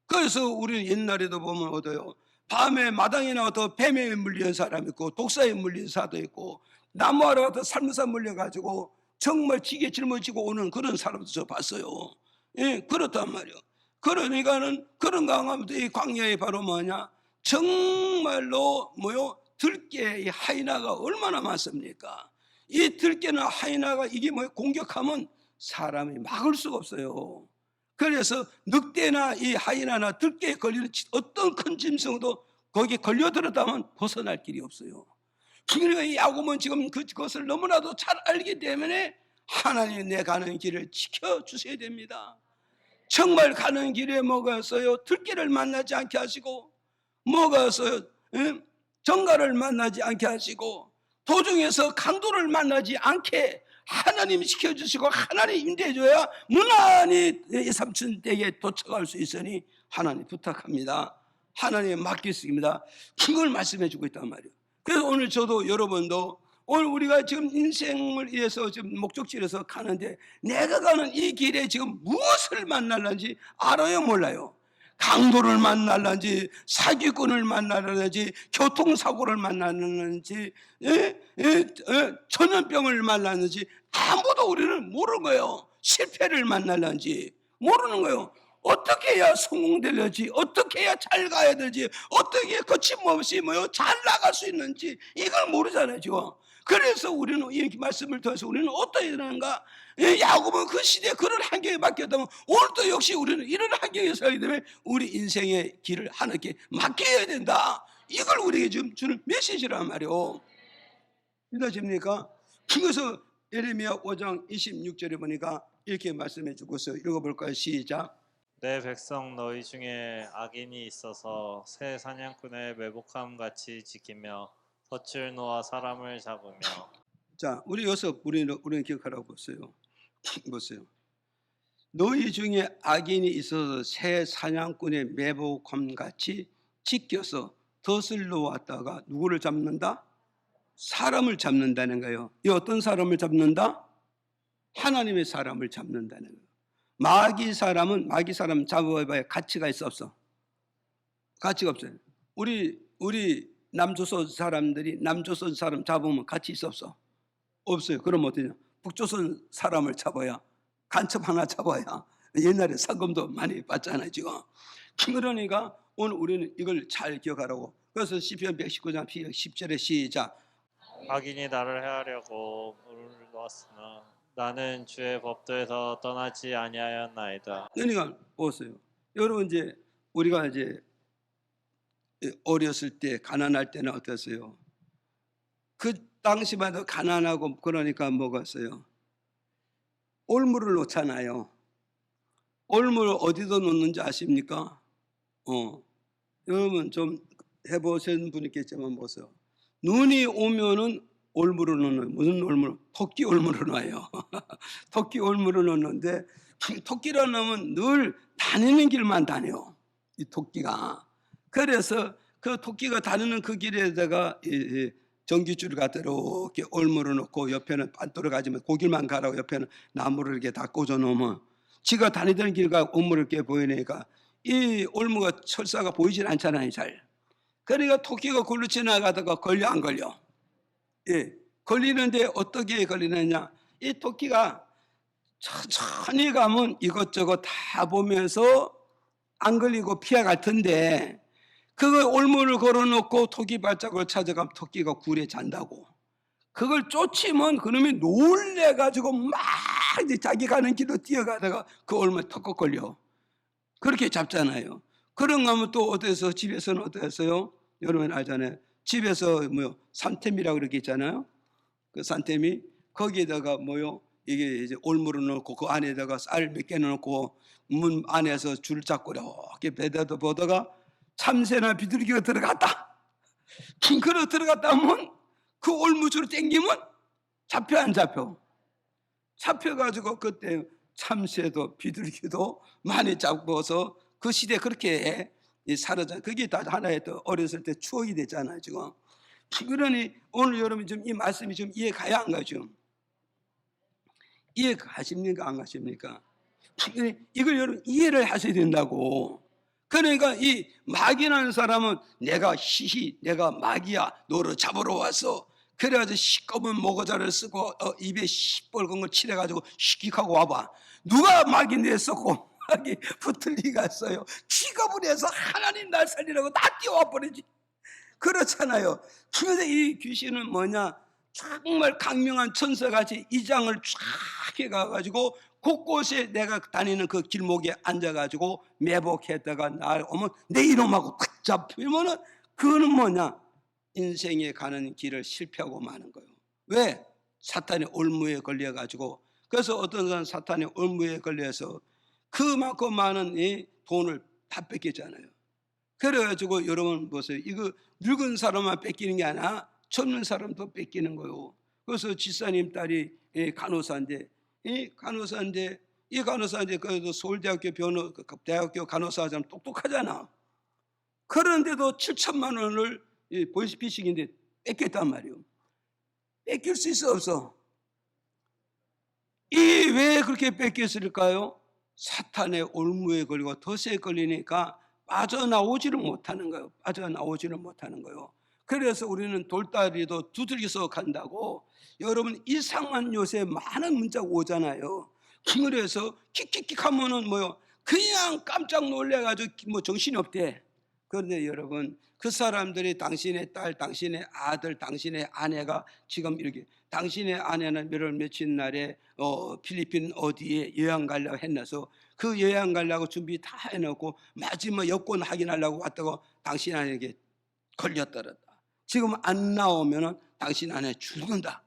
그래서 우리는 옛날에도 보면 어때요? 밤에 마당에 나와서 뱀에 물린 사람 있고 독사에 물린 사도 있고 나무하러 가서 살무사 물려가지고 정말 지게 짊어지고 오는 그런 사람도 저 봤어요. 예, 그렇단 말이에요. 그러니까는 그런가 하면 이 광야에 바로 뭐냐? 정말로 뭐요? 들깨의 하이나가 얼마나 많습니까? 이 들깨나 하이나가 이게 뭐 공격하면 사람이 막을 수가 없어요. 그래서 늑대나 이 하이나나 들깨에 걸리는 어떤 큰 짐승도 거기에 걸려들었다면 벗어날 길이 없어요. 그러니까 이 야곱은 지금 그것을 너무나도 잘 알기 때문에 하나님이 내 가는 길을 지켜주셔야 됩니다. 정말 가는 길에 뭐가 있어요? 들깨를 만나지 않게 하시고, 뭐가 있어요? 정갈을 만나지 않게 하시고, 도중에서 강도를 만나지 않게 하나님이 지켜주시고 하나님 임대해줘야 무난히 삼천대에 도착할 수 있으니 하나님 부탁합니다. 하나님에 맡기겠습니다. 그걸 말씀해주고 있단 말이에요. 그래서 오늘 저도 여러분도 오늘 우리가 지금 인생을 위해서 지금 목적지에서 가는데 내가 가는 이 길에 지금 무엇을 만날는지 알아요, 몰라요? 강도를 만날는지 사기꾼을 만나는지 교통사고를 만나는지 전염병을 만나는지 아무도 우리는 모르는 거예요. 실패를 만날는지 모르는 거예요. 어떻게 해야 성공되는지, 어떻게 해야 잘 가야 되지, 어떻게 거침없이 잘 나갈 수 있는지 이걸 모르잖아요 지금. 그래서 우리는 이 말씀을 통해서 우리는 어떻게 되는가? 야곱은 그 시대에 그런 환경에 맡겼다면 오늘도 역시 우리는 이런 환경에 살기 때문에 우리 인생의 길을 하나님께 맡겨야 된다. 이걸 우리에게 지금 주는 메시지란 말이에요. 믿어집니까? 그래서 예레미야 5장 26절에 보니까 이렇게 말씀해 주고서 읽어볼까요? 시작. 내 백성 너희 중에 악인이 있어서 새 사냥꾼의 매복함 같이 지키며 덫을 놓아 사람을 잡으며. 자, 우리 여기서 우리는 기억하라고 보세요. 보세요. 너희 중에 악인이 있어서 새 사냥꾼의 매복함 같이 지켜서 덫을 놓았다가 누구를 잡는다? 사람을 잡는다는 거예요. 이 어떤 사람을 잡는다? 하나님의 사람을 잡는다는 거예요. 마귀 사람 잡아봐야 가치가 있어 없어? 가치가 없어요. 우리 남조선 사람들이 남조선 사람 잡으면 가치 있어 없어? 없어요. 그럼 어떠냐? 북조선 사람을 잡아야 간첩 하나 잡아야 옛날에 상금도 많이 받잖아요 지금. 그러니까 오늘 우리는 이걸 잘 기억하라고. 그래서 시편 119장 10절에 시작. 악인이 나를 해하려고 물을 놓았으나 나는 주의 법도에서 떠나지 아니하였나이다. 그러니까 보세요. 여러분 이제 우리가 이제 어렸을 때 가난할 때는 어땠어요? 그 당시만 해도 가난하고 그러니까 뭐겠어요? 올물을 놓잖아요. 올물을 어디다 놓는지 아십니까? 여러분 좀 해보신 분 있겠지만 보세요. 눈이 오면은 올물을 넣는, 무슨 올물? 토끼 올물을 놔요. 토끼 올물을 넣는데 토끼라 넣으면 늘 다니는 길만 다녀. 이 토끼가. 그래서 그 토끼가 다니는 그 길에다가 전기줄을 갖다 이렇게 올무로 놓고 옆에는 반도로 가지면 고길만 가라고 옆에는 나무를 이렇게 다 꽂아 놓으면 지가 다니던 길과 올무를 이렇게 보이니까 이 올무가 철사가 보이질 않잖아요, 잘. 그러니까 토끼가 굴러 지나가다가 걸려 안 걸려? 예, 걸리는데 어떻게 걸리느냐? 이 토끼가 천천히 가면 이것저것 다 보면서 안 걸리고 피해갈 텐데 그걸 올무를 걸어놓고 토끼 발자국을 찾아가면 토끼가 굴에 잔다고. 그걸 쫓으면 그놈이 놀래가지고 막 이제 자기 가는 길로 뛰어가다가 그 올무에 턱 걸려. 그렇게 잡잖아요. 그런 거 하면 또 어때서 집에서는 어땠어요? 여러분 알잖아요. 집에서 뭐요 산템이라고 그렇게 있잖아요. 그 산템이 거기에다가 뭐요 이게 이제 올무를 넣고 그 안에다가 쌀 몇 개 넣고 문 안에서 줄 잡고 이렇게 배다도 보다가 참새나 비둘기가 들어갔다. 킹크로 들어갔다 하면 그 올무줄을 당기면 잡혀 안 잡혀? 잡혀가지고 그때 참새도 비둘기도 많이 잡고서 그 시대 그렇게 살아자. 그게 다 하나의 또 어렸을 때 추억이 됐잖아요 지금. 그러니 오늘 여러분 좀 이 말씀이 좀 이해가야 안 가죠? 이해가십니까 안 가십니까? 이걸 여러분 이해를 하셔야 된다고. 그러니까 이 마귀라는 사람은 내가 히히 내가 마귀야 너를 잡으러 왔어. 그래가지고 시꺼먼 모거자를 쓰고 입에 시뻘건 걸 칠해가지고 씩하고 와봐. 누가 마귀인데 썼고 마귀 붙을 리가 있어요. 취급을 해서 하나님 날 살리라고 다 뛰어와 버리지. 그렇잖아요. 그런데 이 귀신은 뭐냐? 정말 강명한 천사같이 이장을 쫙 해가지고 곳곳에 내가 다니는 그 길목에 앉아가지고 매복했다가 날 오면 내 이놈하고 탁 잡히면은 그거는 뭐냐? 인생에 가는 길을 실패하고 마는 거예요. 왜? 사탄의 올무에 걸려가지고. 그래서 어떤 사람은 사탄의 올무에 걸려서 그만큼 많은 이 돈을 다 뺏겼잖아요. 그래가지고 여러분 보세요. 이거 늙은 사람만 뺏기는 게 아니라 젊은 사람도 뺏기는 거예요. 그래서 지사님 딸이 간호사인데 이 간호사인데 그래도 서울대학교 대학교 간호사 하자면 똑똑하잖아. 그런데도 7천만 원을 보이스피싱인데 뺏겼단 말이에요. 뺏길 수 있어 없어? 왜 그렇게 뺏겼을까요? 사탄의 올무에 걸리고 덫에 걸리니까 빠져나오지를 못하는 거예요. 빠져나오지를 못하는 거예요. 그래서 우리는 돌다리도 두들겨서 간다고. 여러분 이상한 요새 많은 문자가 오잖아요. 그래서 킥킥킥 하면은 뭐요 그냥 깜짝 놀래가지고 뭐 정신이 없대. 그런데 여러분 그 사람들이 당신의 딸, 당신의 아들, 당신의 아내가 지금 이렇게 당신의 아내는 몇월 며칠 날에 필리핀 어디에 여행 가려고 했나서 그 여행 가려고 준비 다 해놓고 마지막 여권 확인하려고 왔다고 당신 아내에게 걸렸더랬다. 지금 안 나오면은 당신 아내 죽는다.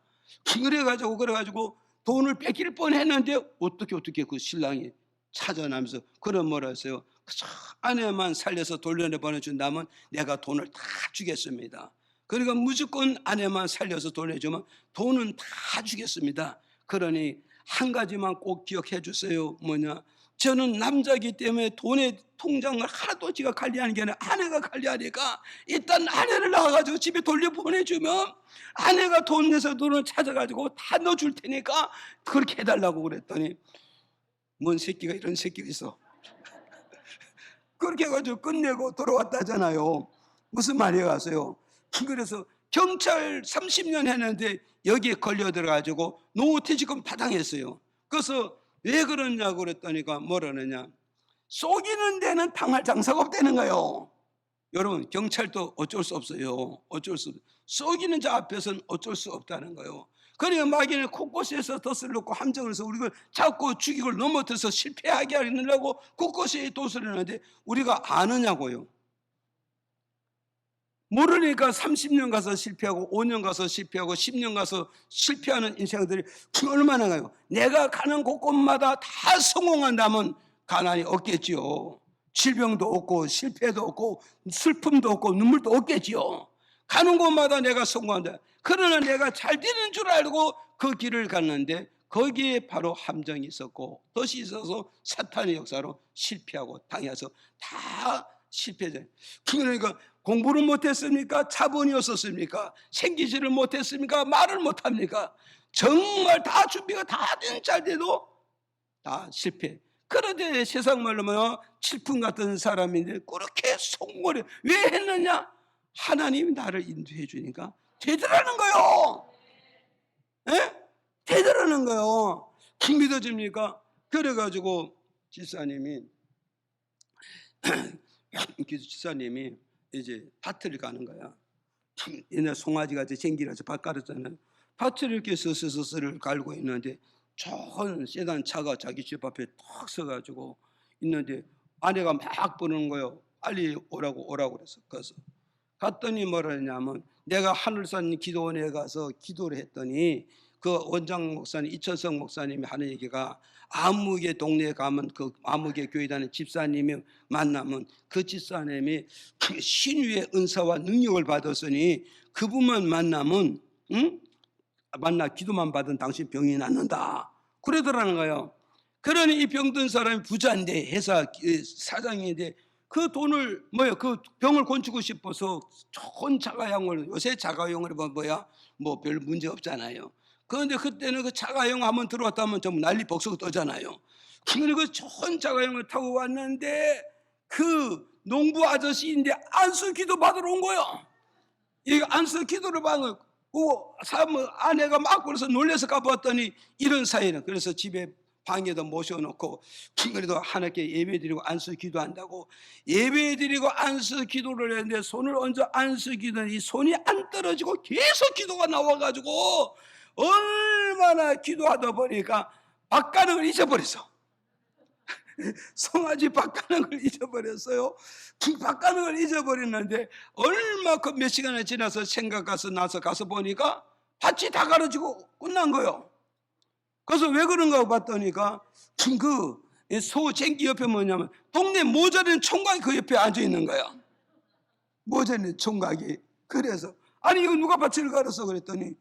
그래가지고 돈을 뺏길 뻔했는데 어떻게 그 신랑이 찾아나면서 그런 뭐라 했어요. 아내만 살려서 돌려내 보내준다면 내가 돈을 다 주겠습니다. 그러니까 무조건 아내만 살려서 돌려주면 돈은 다 주겠습니다. 그러니 한 가지만 꼭 기억해 주세요. 뭐냐? 저는 남자이기 때문에 돈의 통장을 하나도 지가 관리하는 게 아니라 아내가 관리하니까 일단 아내를 나와가지고 집에 돌려보내주면 아내가 돈 내서 돈을 찾아가지고 다 넣어줄 테니까 그렇게 해달라고 그랬더니 뭔 새끼가 이런 새끼가 있어. 그렇게 해가지고 끝내고 돌아왔다잖아요. 무슨 말이에요 가서요. 그래서 경찰 30년 했는데 여기에 걸려 들어가지고 노후퇴직금 다 당했어요. 그래서 왜 그러냐고 그랬더니까 뭐라느냐, 속이는 데는 당할 장사가 없다는 거예요. 여러분 경찰도 어쩔 수 없어요. 속이는 자 앞에서는 어쩔 수 없다는 거예요. 그러니까 마귀는 곳곳에서 덫을 놓고 함정을 해서 우리를 잡고 죽이고 넘어뜨려서 실패하게 하려고 곳곳에 덫을 놓는데 우리가 아느냐고요. 모르니까 30년 가서 실패하고 5년 가서 실패하고 10년 가서 실패하는 인생들이 얼마나 가요. 내가 가는 곳곳마다 다 성공한다면 가난이 없겠지요. 질병도 없고 실패도 없고 슬픔도 없고 눈물도 없겠지요. 가는 곳마다 내가 성공한다. 그러나 내가 잘 되는 줄 알고 그 길을 갔는데 거기에 바로 함정이 있었고 덫이 있어서 사탄의 역사로 실패하고 당해서 다 실패자. 그러니까 공부를 못했습니까? 차본이 없었습니까? 생기지를 못했습니까? 말을 못합니까? 정말 다 준비가 다 된 자인데도 다 실패. 그런데 세상 말로 뭐 칠풍 같은 사람인데 그렇게 성공을 왜 했느냐? 하나님이 나를 인도해 주니까 되더라는 거요. 예? 되더라는 거요. 믿어집니까? 그래가지고 집사님이 이제 밭을 가는 거야. 옛날 송아지가 쟁기라서 밭 갈았잖아요. 밭을 이렇게 서서서를 갈고 있는데 좋은 세단 차가 자기 집 앞에 탁 서가지고 있는데 아내가 막 부르는 거예요. 빨리 오라고 그래서 가서 갔더니 뭐라 했냐면 내가 하늘산 기도원에 가서 기도를 했더니 그 원장 목사님 이철성 목사님이 하는 얘기가 아무개 동네에 가면 그 아무개 교회 다니는 집사님이 만나면 그 집사님이 신유의 은사와 능력을 받았으니 그분만 만나면 만나 기도만 받은 당신 병이 낫는다 그러더라는 거예요. 그러니 이 병든 사람이 부자인데 회사 사장인데 그 돈을 그 병을 고치고 싶어서 좋은 자가용을 요새 자가용을 뭐 별 문제 없잖아요. 그런데 그때는 그 자가용 한번 들어왔다면 좀 난리 복수가 떠잖아요. 그 좋은 자가용을 타고 왔는데 그 농부 아저씨인데 안수 기도 받으러 온 거예요. 이 안수 기도를 받는 아내가 막 그래서 놀래서 가봤더니 이런 사이는 그래서 집에 방에도 모셔놓고 그래도 하나님께 예배드리고 안수 기도한다고 예배드리고 안수 기도를 했는데 손을 얹어 안수 기도는 이 손이 안 떨어지고 계속 기도가 나와가지고 얼마나 기도하다 보니까 밥 가는 걸 잊어버렸어. 송아지 밥 가는 걸 잊어버렸어요. 밥 가는 걸 잊어버렸는데 얼마큼 몇 시간이 지나서 생각가서 나서 가서 보니까 밭이 다 가려지고 끝난 거예요. 그래서 왜 그런가 봤더니까 소 쟁기 옆에 뭐냐면 동네 모자라는 총각이 그 옆에 앉아 있는 거야. 모자라는 총각이. 그래서 아니 이거 누가 밭을 갈았어 그랬더니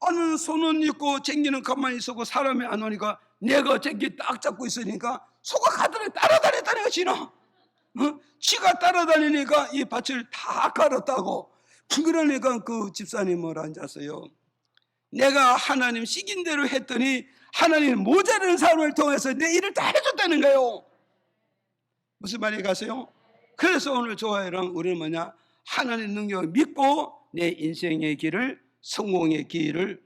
아니 손은 있고 쟁기는 가만히 있었고 사람이 안 오니까 내가 쟁기 딱 잡고 있으니까 소가 가더니 따라다녔다니까 지나. 지가 따라다니니까 이 밭을 다 갈았다고. 그러니까 그 집사님 뭐라 앉았어요. 내가 하나님 시킨 대로 했더니 하나님 모자라는 사람을 통해서 내 일을 다 해줬다는 거예요. 무슨 말이 가세요? 그래서 오늘 좋아요랑 우리는 하나님 능력을 믿고 내 인생의 길을 성공의 길을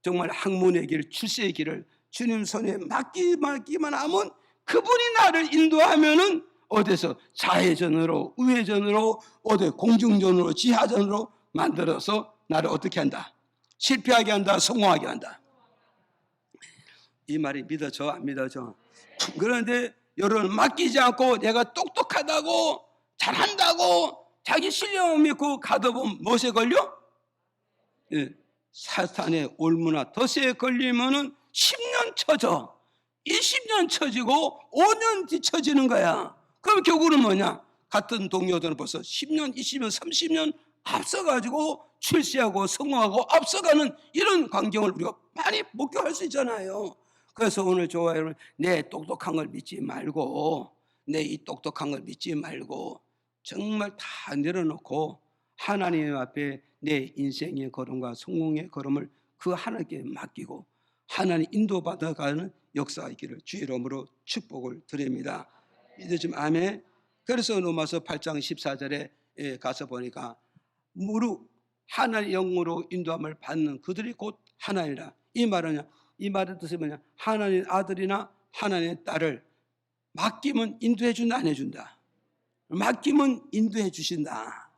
정말 학문의 길, 출세의 길을 주님 손에 맡기만 하면 그분이 나를 인도하면은 어디서 좌회전으로 우회전으로 어디 공중전으로 지하전으로 만들어서 나를 어떻게 한다? 실패하게 한다, 성공하게 한다. 이 말이 믿어져 안 믿어져? 그런데 여러분 맡기지 않고 내가 똑똑하다고 잘한다고 자기 실력 믿고 가다 보면 무엇에 걸려? 사탄의 올무나 덫에 걸리면은 10년 쳐져 20년 쳐지고 5년 뒤쳐지는 거야. 그럼 결국은 뭐냐? 같은 동료들은 벌써 10년 20년 30년 앞서가지고 출세하고 성공하고 앞서가는 이런 광경을 우리가 많이 목격할 수 있잖아요. 그래서 오늘 좋아요 여러분, 내 똑똑한 걸 믿지 말고 내 이 똑똑한 걸 믿지 말고 정말 다 내려놓고 하나님 앞에 내 인생의 걸음과 성공의 걸음을 그 하나님께 맡기고 하나님 인도받아가는 역사가 있기를 주의 이름으로 축복을 드립니다. 믿으시면 아멘. 그래서 로마서 8장 14절에 가서 보니까 무릇 하나님 영으로 인도함을 받는 그들이 곧 하나님이라. 이 말은 뜻이 뭐냐? 하나님 아들이나 하나님의 딸을 맡기면 인도해 준다 안 해준다? 맡기면 인도해 주신다.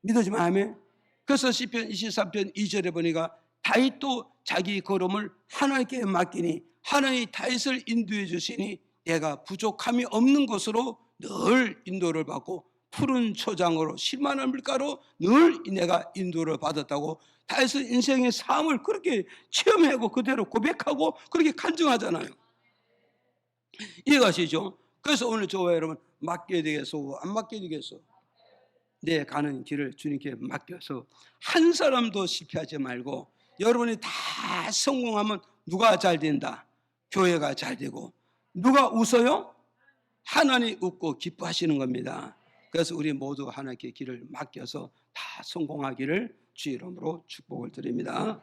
믿어지면 아멘. 그래서 시편 23편 2절에 보니까 다윗도 자기 걸음을 하나님께 맡기니 하나님이 다윗을 인도해 주시니 내가 부족함이 없는 곳으로 늘 인도를 받고 푸른 초장으로 실만한 물가로 늘 내가 인도를 받았다고 다윗은 인생의 삶을 그렇게 체험하고 그대로 고백하고 그렇게 간증하잖아요. 이해가시죠? 그래서 오늘 저와 여러분 맡겨야 되겠어 안 맡겨야 되겠어? 내 가는 길을 주님께 맡겨서 한 사람도 실패하지 말고 여러분이 다 성공하면 누가 잘 된다? 교회가 잘 되고 누가 웃어요? 하나님 웃고 기뻐하시는 겁니다. 그래서 우리 모두 하나님께 길을 맡겨서 다 성공하기를 주 이름으로 축복을 드립니다.